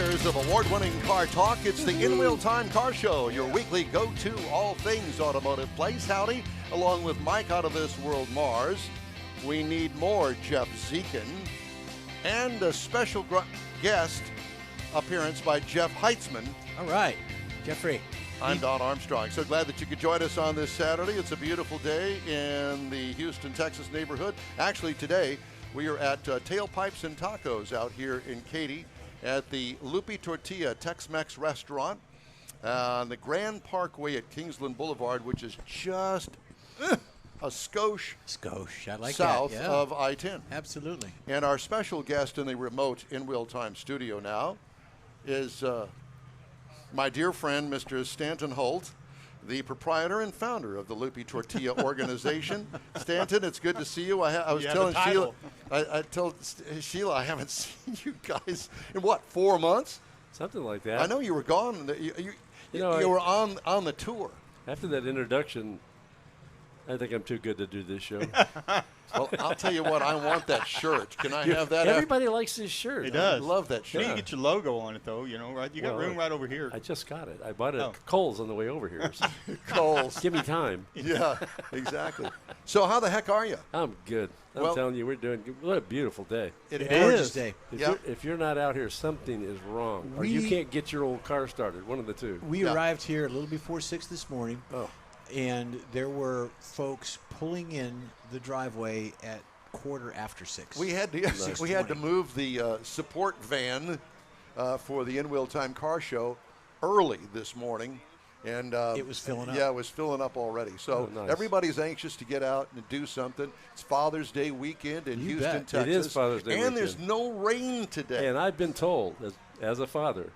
listeners of award-winning Car Talk. It's the In Wheel Time Car Show, your weekly go-to all things automotive place. Howdy, along with Mike out of this world Mars. We need more Jeff Zekin and a special guest appearance by Jeff Heitzman. All right, Jeffrey. I'm Don Armstrong. So glad that you could join us on this Saturday. It's a beautiful day in the Houston, Texas neighborhood. Actually, today we are at Tailpipes Tacos out here in Katy at the Lupe Tortilla Tex-Mex restaurant on the Grand Parkway at Kingsland Boulevard, which is just a skosh I like south that. Yeah. of I-10. Absolutely. And our special guest in the remote In Wheel Time studio now is my dear friend, Mr. Stan Holt, the proprietor and founder of the Lupe Tortilla organization. Stanton, it's good to see you. I was telling Sheila, I told Sheila I haven't seen you guys in what, 4 months? Something like that. I know you were gone. You were on the tour. After that introduction, I think I'm too good to do this show. Well, I'll tell you what, I want that shirt. Can I have that? Everybody likes this shirt. He does. I love that shirt. You need to get your logo on it, though. You know, right? You got room right over here. I just got it. I bought it at Kohl's on the way over here. So Kohl's. give me time. Yeah, exactly. So how the heck are you? I'm good. I'm telling you, we're doing good. What a beautiful day. It is. Gorgeous day. If you're not out here, something is wrong. Or you can't get your old car started, one of the two. We arrived here a little before 6 this morning. Oh. And there were folks pulling in the driveway at 6:15. We had to move the support van for the In Wheel Time Car Show early this morning, and it was filling up. Yeah, it was filling up already. So nice. Everybody's anxious to get out and do something. It's Father's Day weekend in Houston, Texas. It is Father's Day and weekend. there's no rain today. And I've been told, as a father,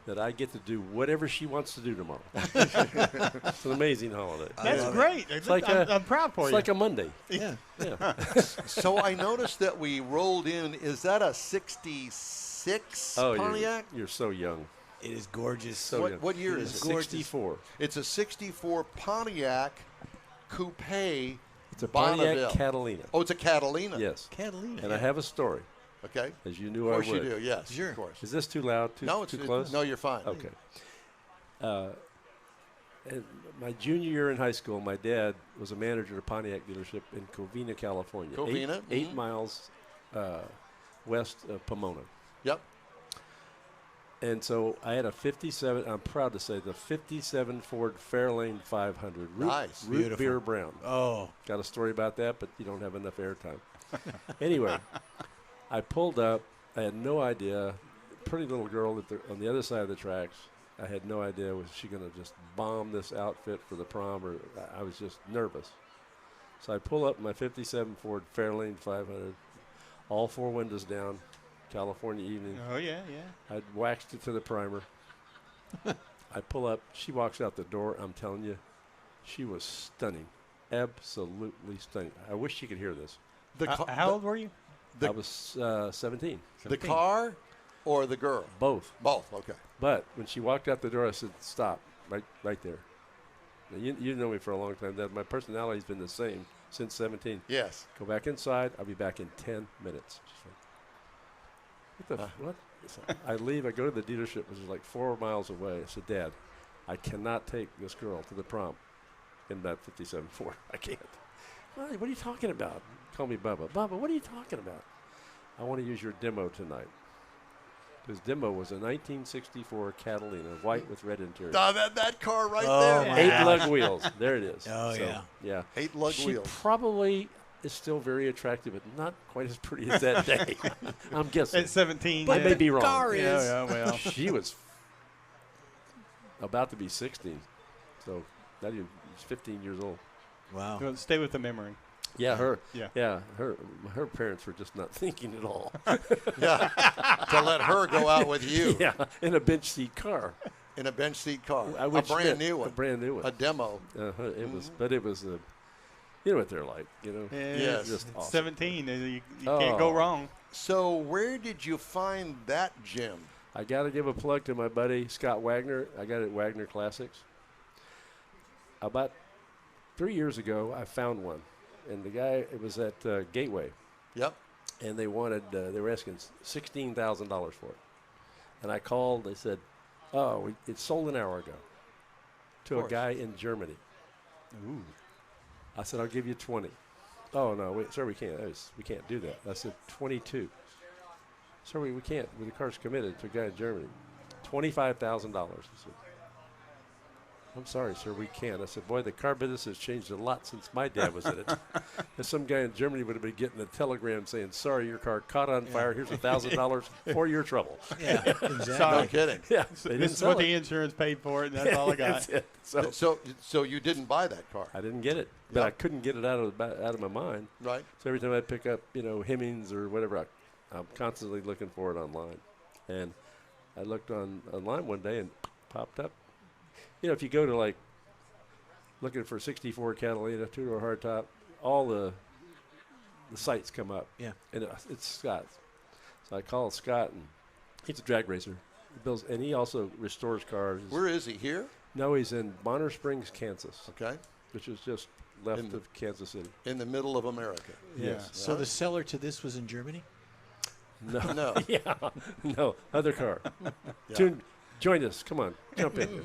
that I get to do whatever she wants to do tomorrow. It's an amazing holiday. That's great. I'm proud for you. It's like a Monday. Yeah. So I noticed that we rolled in. Is that a 66 Pontiac? You're so young. It is gorgeous. So young. What year is it? 64. It's a 64 Pontiac Coupe. It's a Pontiac Catalina. Oh, it's a Catalina. Yes. Catalina. And I have a story. Okay. As you knew I would. Of course you do, yes. Sure. Of course. Is this too loud? Too close? No, you're fine. Okay. And my junior year in high school, my dad was a manager at a Pontiac dealership in Covina, California. Covina? Eight miles west of Pomona. Yep. And so I had a 57, I'm proud to say, the 57 Ford Fairlane 500. Nice. Root beer brown. Oh. Got a story about that, but you don't have enough airtime. Anyway, I pulled up. I had no idea. Pretty little girl on the other side of the tracks. I had no idea, was she going to just bomb this outfit for the prom, or I was just nervous. So I pull up my 57 Ford Fairlane 500, all four windows down, California evening. Oh, yeah. I'd waxed it to the primer. I pull up. She walks out the door. I'm telling you, she was stunning. Absolutely stunning. I wish she could hear this. How old were you? I was 17. The car or the girl? Both. Both, okay. But when she walked out the door, I said, stop, right there. Now, you know me for a long time. That my personality's been the same since 17. Yes. Go back inside. I'll be back in 10 minutes. What? I leave. I go to the dealership, which is like 4 miles away. I said, Dad, I cannot take this girl to the prom in that 57 Ford. I can't. What are you talking about? Call me Bubba. Bubba, what are you talking about? I want to use your demo tonight. His demo was a 1964 Catalina, white with red interior. That car right there. 8 lug wheels. There it is. Oh, yeah. 8 lug wheels. She probably is still very attractive, but not quite as pretty as that day. I'm guessing. At 17. But I may be wrong. Car is. Yeah, well. She was about to be 16. So not even 15 years old. Wow. Well, stay with the memory. Yeah, her parents were just not thinking at all. Yeah, to let her go out with you. Yeah, in a bench seat car. In a bench seat car. A brand new one. A brand new one. A demo. It was, but it was you know what they're like, you know. Yes. Just awesome. 17. You can't go wrong. So where did you find that gem? I got to give a plug to my buddy Scott Wagner. I got it at Wagner Classics. About 3 years ago, I found one. And the guy, it was at Gateway. Yep. And they were asking $16,000 for it. And I called. They said, "Oh, it's sold an hour ago to a guy in Germany." Ooh. I said, "I'll give you 20." "Oh no, wait, sir, we can't. We can't do that." I said, 22. "Sir, we can't. The car's committed to a guy in Germany. $25,000." He said, "I'm sorry, sir, we can't." I said, "Boy, the car business has changed a lot since my dad was in it." And some guy in Germany would have been getting a telegram saying, "Sorry, your car caught on fire. Here's $1,000 for your trouble." Yeah, exactly. No kidding. Yeah, This is what the insurance paid for it, and that's all I got. That's it. So you didn't buy that car, I didn't get it, but I couldn't get it out of my mind. right? So every time I pick up, Hemmings or whatever, I'm constantly looking for it online. And I looked online one day and popped up. If you go to looking for 64 Catalina, 2-door hardtop, all the sites come up. Yeah. And it's Scott's. So I called Scott, and he's a drag racer. And he also restores cars. Where is he? Here? No, he's in Bonner Springs, Kansas, Okay. which is just left of Kansas City. In the middle of America. Yes. So the seller to this was in Germany? No. No. Yeah. No. Other car. Yeah. Join us. Come on. Jump in.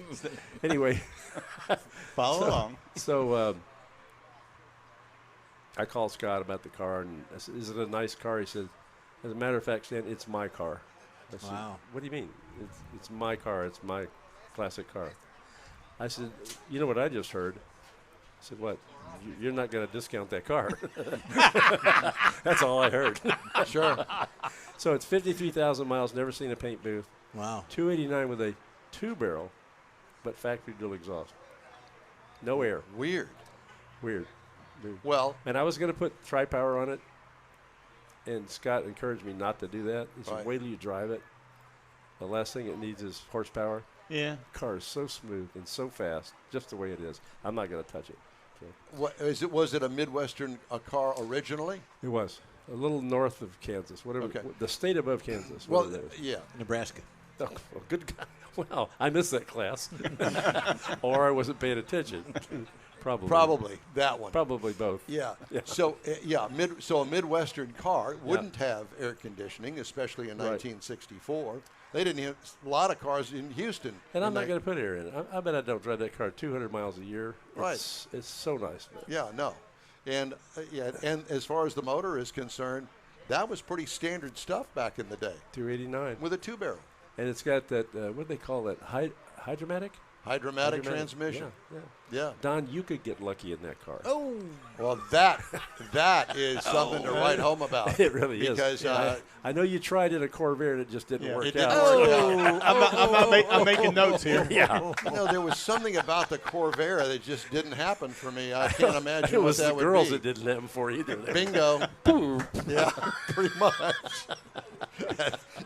Anyway. Follow along. So I called Scott about the car, and I said, "Is it a nice car?" He said, "As a matter of fact, Stan, it's my car." I said, Wow. "What do you mean? It's my car. It's my classic car." I said, "You know what I just heard?" I said, "What? You're not going to discount that car." That's all I heard. Sure. So it's 53,000 miles, never seen a paint booth. Wow. 289 with a 2-barrel, but factory dual exhaust. No air. Weird. Weird. Well, And I was going to put tri-power on it, and Scott encouraged me not to do that. He said, Right. "Wait till you drive it. The last thing it needs is horsepower." Yeah. The car is so smooth and so fast, just the way it is. I'm not going to touch it. So what is it? Was it a Midwestern car originally? it was a little north of Kansas, whatever. Okay. The state above Kansas. Well, whatever that is. yeah. Nebraska. Oh, well, good guy. Wow, I missed that class. Or I wasn't paying attention. Probably that one. Probably both. Yeah. Yeah. So so a Midwestern car wouldn't have air conditioning, especially in Right. 1964. They didn't have a lot of cars in Houston. And I'm in not that- going to put air in it. I bet I don't drive that car 200 miles a year. Right. It's so nice. Yeah, no. And and as far as the motor is concerned, that was pretty standard stuff back in the day 289. with a 2-barrel. And it's got that, what do they call that, hydromatic? Hydromatic transmission. Yeah, Yeah. Don, you could get lucky in that car. Oh. Well, that is something to write home about. It really because, is. I know you tried in a Corvair and it just didn't Yeah. work It didn't out. work out. I'm making notes here. Yeah. There was something about the Corvair that just didn't happen for me. I can't imagine It what was that the would girls be. that didn't happen for either. Bingo. Yeah, pretty much.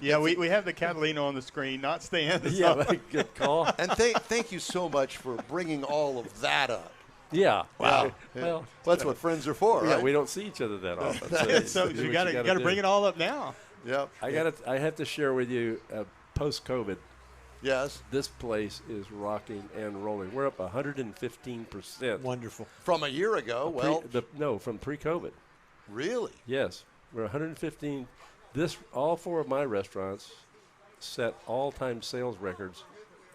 Yeah, we have the Catalina on the screen, not Stan. Yeah, good call. And thank you so much for bringing all of that up. Yeah. Wow. Well, That's what friends are for, right? yeah, we don't see each other that often. So do you what got to do. bring it all up now. Yep. I have to share with you, post-COVID, Yes. this place is rocking and rolling. We're up 115%. Wonderful. From a year ago, From pre-COVID. really? Yes, we're 115. All 4 of my restaurants set all-time sales records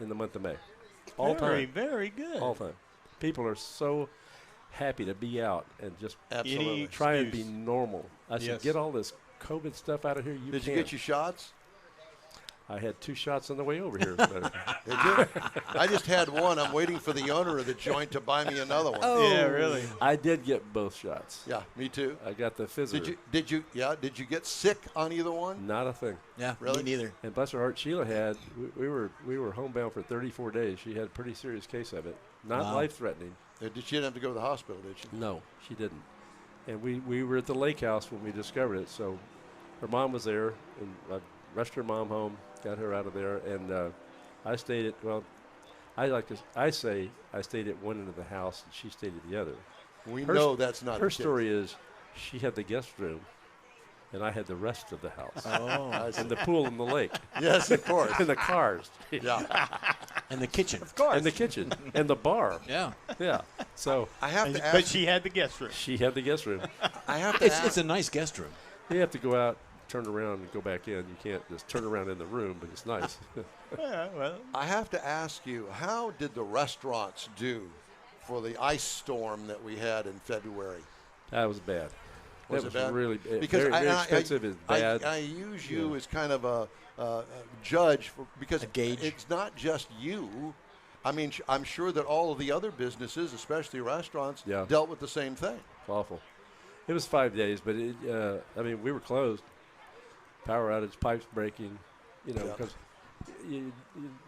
in the month of May. All Very, time. very good. All time. People are so happy to be out and just Absolutely. try and be excuse. normal. I said, Yes. get all this COVID stuff out of here. Did you get your shots? I had 2 shots on the way over here. as a matter of fact. Did you? I just had one. I'm waiting for the owner of the joint to buy me another one. Yeah, really. I did get both shots. Yeah, me too. I got the fizzer. Did you get sick on either one? Not a thing. Yeah, Really? me neither. And bless her heart, Sheila had. We were homebound for 34 days. She had a pretty serious case of it. Not Wow. life-threatening. She didn't have to go to the hospital, did she? No, she didn't. And we were at the lake house when we discovered it. So her mom was there, and I rushed her mom home, got her out of there, and I stayed at, well, I say I stayed at one end of the house, and she stayed at the other. We Her know that's not Her the case. story is she had the guest room, and I had the rest of the house. Oh. And the pool and the lake. Yes, of course. And the cars. Yeah. And the kitchen. Of And the kitchen. And the bar. Yeah. Yeah. So I have to ask. But she had the guest room. she had the guest room. I have to It's ask. a nice guest room. You have to go out turn around and go back in. You can't just turn around in the room, but it's nice. Yeah, well, I have to ask you, how did the restaurants do for the ice storm that we had in February? That was bad. Was that it was bad? really Because very expensive. Is bad. I use you as kind of a judge because A gauge. it's not just you. I mean, I'm sure that all of the other businesses, especially restaurants, Yeah. dealt with the same thing. It's awful. It was 5 days, but I mean, we were closed. Power outage, pipes breaking, Yeah. because you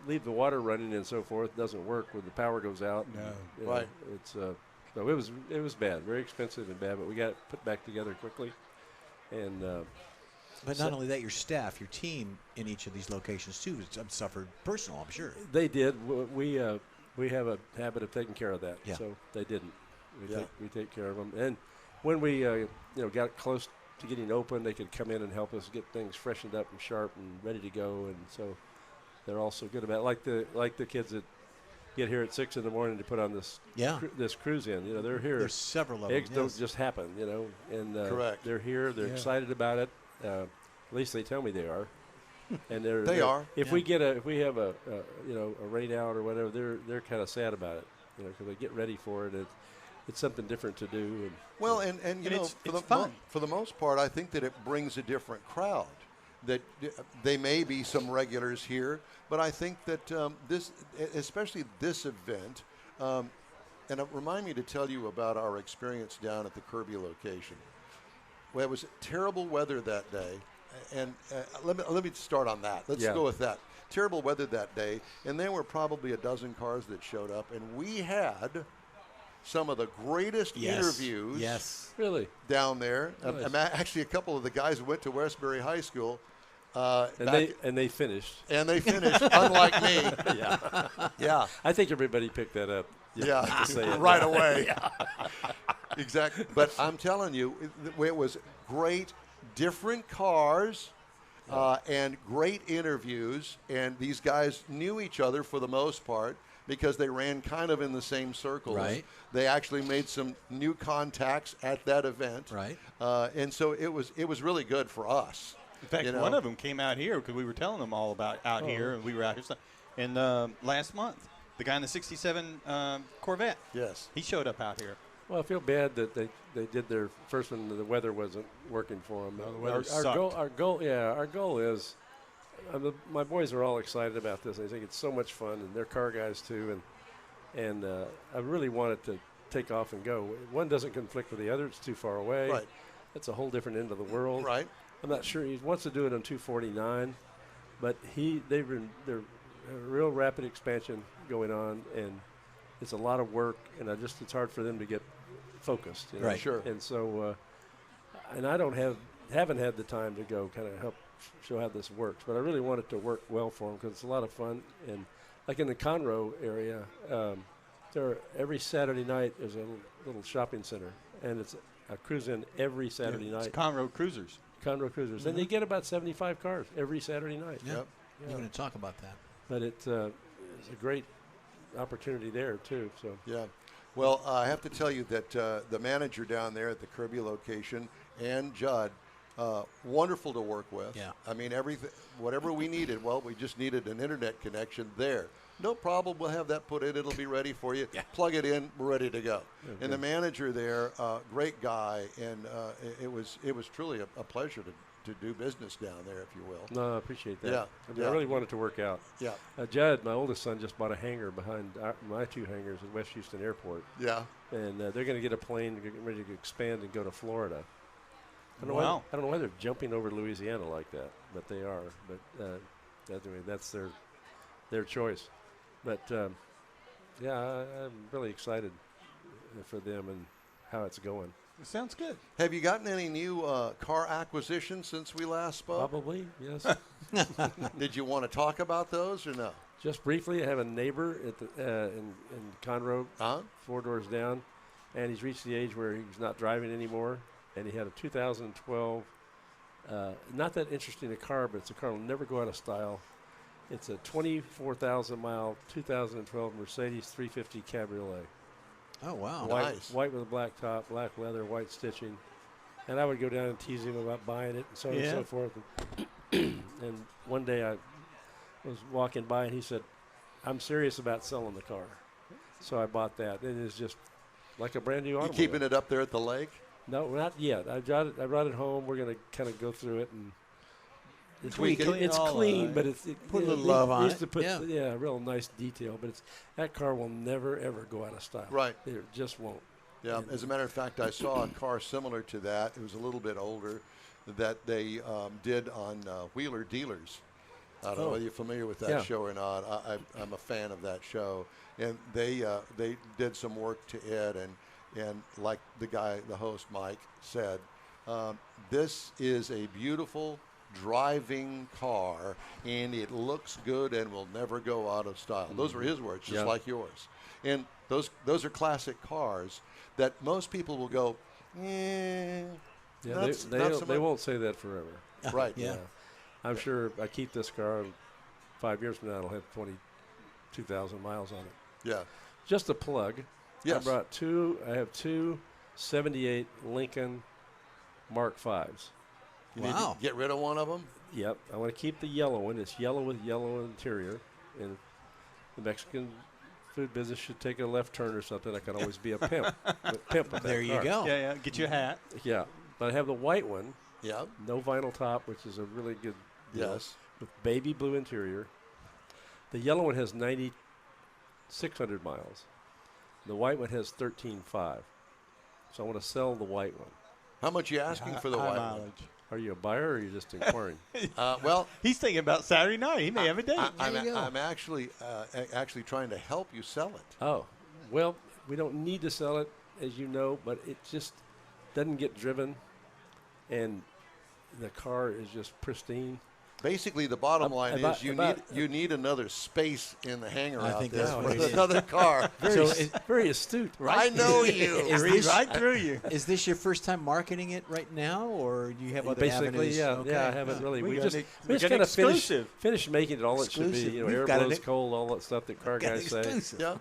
leave the water running and so forth. It doesn't work when the power goes out. No. You know, Right. It's so it was bad, very expensive and bad, but we got it put back together quickly. And But not only that, your staff, your team in each of these locations too, suffered personal, I'm sure. they did. We have a habit of taking care of that. Yeah. So they didn't. Yeah. We take care of them. And when we got close to getting open, they could come in and help us get things freshened up and sharp and ready to go. And so they're also good about it. Like the kids that get here at 6 a.m. to put on this Yeah. this cruise in. They're here. There's several of Eggs them. don't just happen. And Correct. they're here. They're Yeah. excited about it. At least they tell me they are. And They are. If Yeah. we have a rain out or whatever, they're kind of sad about it. Because they get ready for it. It's something different to do. And Well, and it's for the fun. for the most part, I think that it brings a different crowd. That they may be some regulars here, but I think that especially this event, and remind me to tell you about our experience down at the Kirby location. Well, it was terrible weather that day, and let me start on that. Let's Yeah. go with that. Terrible weather that day, and there were probably a dozen cars that showed up, and we had some of the greatest interviews Yes. really, down there. Nice. Actually, a couple of the guys who went to Westbury High School, and they finished. finished, unlike me. Yeah, Yeah, I think everybody picked that up. yeah, to say it. right away. Exactly. But I'm telling you, it was great, different cars. And great interviews, and these guys knew each other for the most part because they ran kind of in the same circles. Right. They actually made some new contacts at that event. Right. And so it was really good for us. in fact, one of them came out here because we were telling them all about out here, and we were out here. And last month, the guy in the '67 Corvette, Yes. he showed up out here. Well, I feel bad that they did their first one. The weather wasn't working for them. No, the weather our sucked. goal is. My boys are all excited about this. They think it's so much fun, and they're car guys too. And I really want it to take off and go. One doesn't conflict with the other; it's too far away. Right. That's a whole different end of the world. Right. I'm not sure he wants to do it on 249, but they're a real rapid expansion going on, and it's a lot of work, and it's hard for them to get focused. Right. Sure. And so, and I haven't had the time to go kind of help show how this works, but I really want it to work well for them because it's a lot of fun. And like in the Conroe area, every Saturday night there's a little shopping center, and it's a cruise in every Saturday It's night. Conroe Cruisers. Conroe Cruisers, and they get about 75 cars every Saturday night. Yeah. Yep. I'm going to talk about that. But it's a great opportunity there too. So Yeah. Well, I have to tell you that the manager down there at the Kirby location and Judd, wonderful to work with. Yeah. I mean, everything, whatever we needed, well, we just needed an internet connection there. No problem. We'll have that put in. It'll be ready for you. Yeah. Plug it in. We're ready to go. And the manager there, great guy, and it was truly a pleasure to do business down there, if you will. no, I appreciate that. Yeah, I mean, yeah. I really want it to work out. Yeah. Judd, my oldest son, just bought a hangar behind my two hangars at West Houston Airport, Yeah. and they're going to get a plane getting ready to expand and go to Florida. I don't know why they're jumping over Louisiana like that, but they are. But anyway, that's their choice. But yeah, I'm really excited for them and how it's going. It sounds good. Have you gotten any new car acquisitions since we last spoke? Probably, yes. Did you want to talk about those or no? Just briefly, I have a neighbor at the in Conroe, Huh? 4 doors down, and he's reached the age where he's not driving anymore. And he had a 2012, not that interesting a car, but it's a car that will never go out of style. It's a 24,000-mile 2012 Mercedes 350 Cabriolet. Oh, wow. Nice. White with a black top, black leather, white stitching. And I would go down and tease him about buying it and so on and so forth. And one day I was walking by and he said, "I'm serious about selling the car." So I bought that. It is just like a brand new automobile. You keeping it up there at the lake? No, not yet. I brought it home. We're going to kind of go through it and it's clean, but it's put a little love on it. To put real nice detail. But that car will never ever go out of style. Right, it just won't. Yeah. As a matter of fact, I saw a car similar to that. It was a little bit older that they did on Wheeler Dealers. I don't know whether you're familiar with that show or not. I'm a fan of that show, and they did some work to it, and like the host Mike said, this is a beautiful driving car, and it looks good and will never go out of style. Those were his words, just like yours. And those are classic cars that most people will go, they won't say that forever. Right. Yeah. I'm sure I keep this car, and 5 years from now it'll have 22,000 miles on it. Yeah. Just a plug. Yes. I have two 78 Lincoln Mark Vs. You need to get rid of one of them? Yep. I want to keep the yellow one. It's yellow with yellow interior. And the Mexican food business should take a left turn or something. I could always be a pimp. Pimp with that there you car. go. Yeah. Get you a hat. Yeah. But I have the white one. Yeah. No vinyl top, which is a really good deal. Yes. With baby blue interior. The yellow one has 9,600 miles. The white one has 13,500. So I want to sell the white one. How much are you asking for the white one? Are you a buyer or are you just inquiring? Well, he's thinking about Saturday night. He may have a date. I'm actually trying to help you sell it. Oh, well, we don't need to sell it, as you know, but it just doesn't get driven, and the car is just pristine. Basically, the bottom line is you need another space in the hangar I out think there that's for another car. Very astute. Right? I know you. Right through you. Is this your first time marketing it right now, or do you have other Basically, avenues? yeah. Okay. Yeah, I haven't really. We just kind of finished making it all it should be. Exclusive. You know, We've air got blows an- cold, all that stuff that car guys say. Exclusive. Yeah.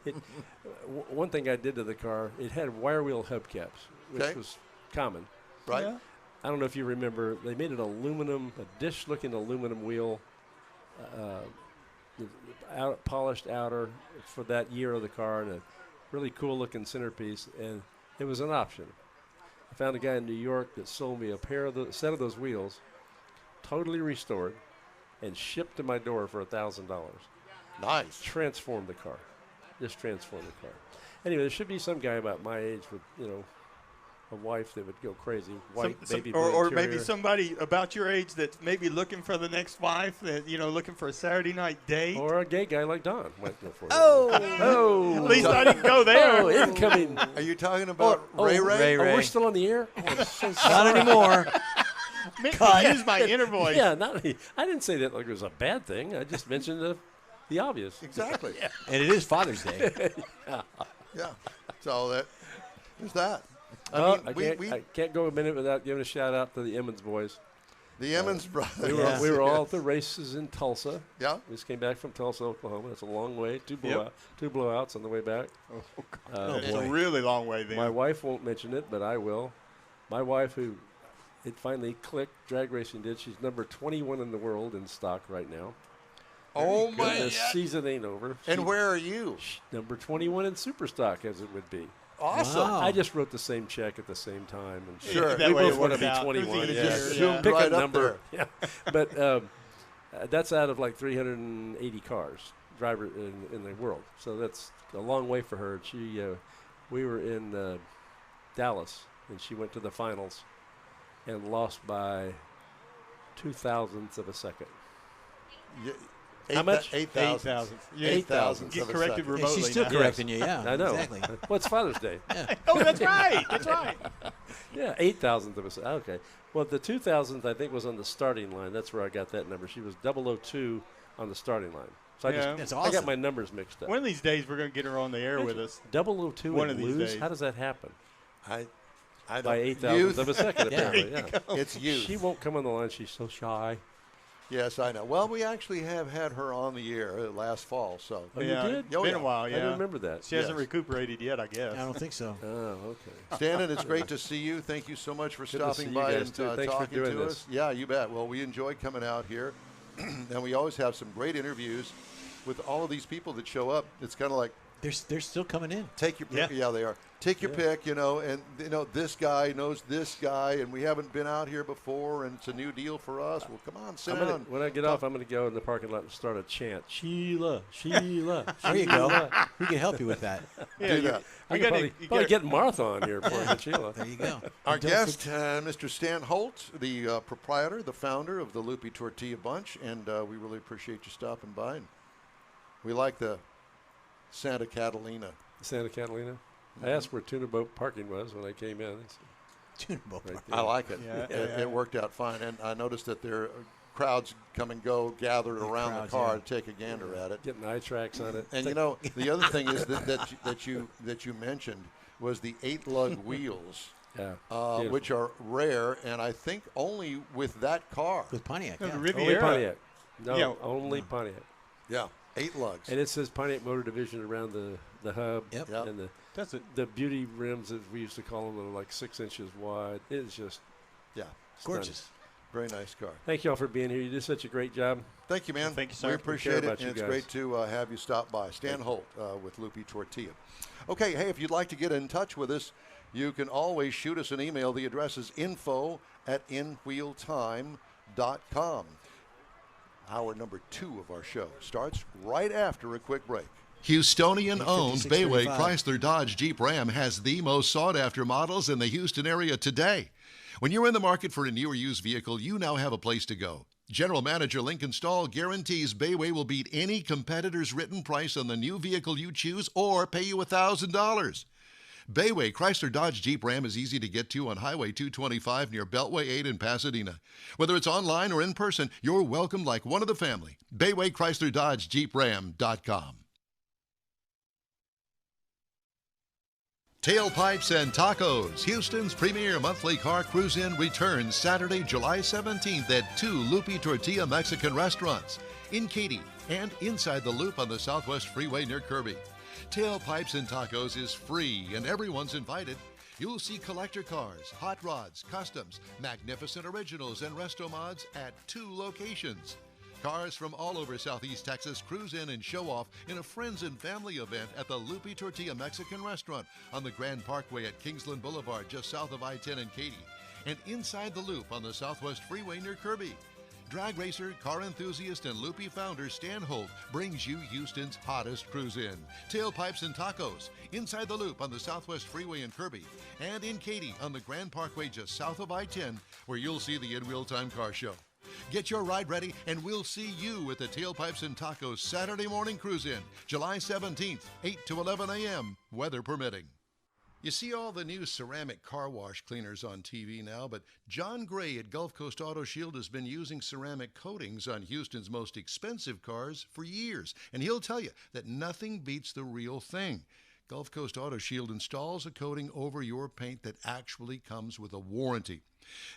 One thing I did to the car, it had wire wheel hubcaps, which was common. Right. Yeah. I don't know if you remember, they made a dish-looking aluminum wheel, polished outer for that year of the car, and a really cool-looking centerpiece, and it was an option. I found a guy in New York that sold me a set of those wheels, totally restored, and shipped to my door for $1,000. Nice. Transformed the car. Just transformed the car. Anyway, there should be some guy about my age with, a wife that would go crazy. Baby blue or interior. maybe somebody about your age that's maybe looking for the next wife, that looking for a Saturday night date. Or a gay guy like Don might go for it. Oh, at least I didn't go there. Oh, incoming. Are you talking about Ray Ray? Oh, we're still on the air? Oh, so Not anymore. Use my inner voice. Yeah, I didn't say that like it was a bad thing. I just mentioned the obvious. Exactly. And it is Father's Day. Yeah. So there's that. I can't go a minute without giving a shout out to the Emmons boys. The Emmons brothers. We were all at the races in Tulsa. Yeah. We just came back from Tulsa, Oklahoma. That's a long way. Two blowouts on the way back. It's a really long way then. My wife won't mention it, but I will. My wife, who it finally clicked, drag racing did. She's number 21 in the world in stock right now. Oh, my God. The season ain't over. And where are you? Number 21 in super stock, as it would be. Awesome. Wow. I just wrote the same check at the same time. And Sure. That we way both it want to worked be out. 21. It Yeah. just Yeah. zoomed Pick right a up number. Yeah. But that's out of like 380 cars driver in the world. So that's a long way for her. We were in Dallas, and she went to the finals and lost by 0.02 of a second. How much? 8,000. 8,000. Get corrected And remotely. she's still now. correcting you, yeah. I know. Exactly. Well, it's Father's Day. Oh, that's right. That's right. Yeah, 8,000th of a second. Okay. Well, the 2,000th, I think, was on the starting line. That's where I got that number. She was 002 on the starting line. So That's I awesome. got my numbers mixed up. One of these days we're going to get her on the air with us. 002 One and of these lose? days. How does that happen? I By don't. 8,000th of a second, Yeah. apparently. Yeah. It's youth. She won't come on the line. She's so shy. Yes, I know. Well, we actually have had her on the air last fall, so. Oh, Yeah, you did? It's Oh, been yeah. a while, yeah. I didn't remember that. She hasn't Yes. recuperated yet, I guess. I don't think so. Oh, okay. Stanton, it's great to see you. Thank you so much for Good to stopping see you by guys, and too. Thanks for talking doing to this. us. Yeah, you bet. Well, we enjoy coming out here, and we always have some great interviews with all of these people that show up. It's kind of like, They're still coming in. take your pick. Yeah. Yeah, they are. Take your Yeah. pick, and this guy knows this guy, and we haven't been out here before, and it's a new deal for us. Well, come on, sit down. When I get off, I'm going to go in the parking lot and start a chant. Sheila, Sheila. There you go. We can help you with that. Do that. I You could gotta- probably get Martha on here for me, Sheila. There you go. Our And don't guest, Mr. Stan Holt, the proprietor, the founder of the Lupe Tortilla Bunch, and we really appreciate you stopping by. And we like the Santa Catalina. Santa Catalina. I asked where Tuna Boat parking was when I came in. Tune both Right parts. there. I like it. Yeah, It worked out fine, and I noticed that there are crowds come and go, gathered Big around crowds, the car yeah. to take a gander at it. Getting eye tracks on it. And the other thing is that you mentioned was the 8 Lug Wheels, Yeah. which are rare, and I think only with that car. With Pontiac. No, Yeah. the Only Riviera. Pontiac. No, Yeah. only Pontiac. Yeah, 8 lugs. And it says Pontiac Motor Division around the hub. Yep. Yep. And That's it. the beauty rims, as we used to call them, are like 6 inches wide. It's just Yeah, stunning. Gorgeous. very nice car. Thank you all for being here. You did such a great job. Thank you, man. Thank you, sir. We We appreciate care it, about and you it's guys. great to have you stop by. Stan Holt with Lupe Tortilla. Okay, hey, if you'd like to get in touch with us, you can always shoot us an email. The address is info@inwheeltime.com. Hour number 2 of our show starts right after a quick break. Houstonian-owned Bayway 5635. Chrysler Dodge Jeep Ram has the most sought-after models in the Houston area today. When you're in the market for a new or used vehicle, you now have a place to go. General Manager Lincoln Stahl guarantees Bayway will beat any competitor's written price on the new vehicle you choose or pay you $1,000. Bayway Chrysler Dodge Jeep Ram is easy to get to on Highway 225 near Beltway 8 in Pasadena. Whether it's online or in person, you're welcome like one of the family. Bayway Chrysler Dodge Jeep Ram.com. Tailpipes and Tacos, Houston's premier monthly car cruise-in, returns Saturday, July 17th at 2 Lupe Tortilla Mexican restaurants in Katy and inside the Loop on the Southwest Freeway near Kirby. Tailpipes and Tacos is free and everyone's invited. You'll see collector cars, hot rods, customs, magnificent originals, and resto mods at 2 locations. Cars from all over Southeast Texas cruise in and show off in a friends and family event at the Lupe Tortilla Mexican Restaurant on the Grand Parkway at Kingsland Boulevard, just south of I-10 in Katy, and inside the Loop on the Southwest Freeway near Kirby. Drag racer, car enthusiast, and Lupe founder Stan Holt brings you Houston's hottest cruise-in. Tailpipes and Tacos, inside the Loop on the Southwest Freeway in Kirby, and in Katy on the Grand Parkway just south of I-10, where you'll see the In Wheel Time Car Show. Get your ride ready, and we'll see you at the Tailpipes and Tacos Saturday morning cruise-in, July 17th, 8 to 11 a.m., weather permitting. You see all the new ceramic car wash cleaners on TV now, but John Gray at Gulf Coast Auto Shield has been using ceramic coatings on Houston's most expensive cars for years, and he'll tell you that nothing beats the real thing. Gulf Coast Auto Shield installs a coating over your paint that actually comes with a warranty.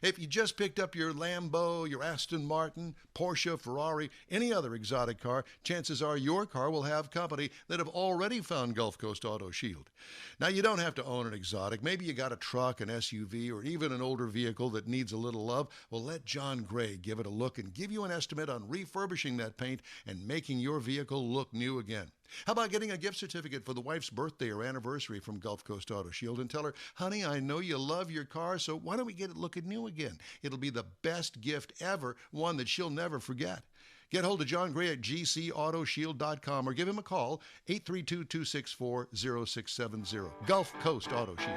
If you just picked up your Lambo, your Aston Martin, Porsche, Ferrari, any other exotic car, chances are your car will have company that have already found Gulf Coast Auto Shield. Now, you don't have to own an exotic. Maybe you got a truck, an SUV, or even an older vehicle that needs a little love. Well, let John Gray give it a look and give you an estimate on refurbishing that paint and making your vehicle look new again. How about getting a gift certificate for the wife's birthday or anniversary from Gulf Coast Auto Shield and tell her, honey, I know you love your car, so why don't we get it looking new again? It'll be the best gift ever, one that she'll never forget. Get hold of John Gray at gcautoshield.com or give him a call, 832-264-0670. Gulf Coast Auto Shield.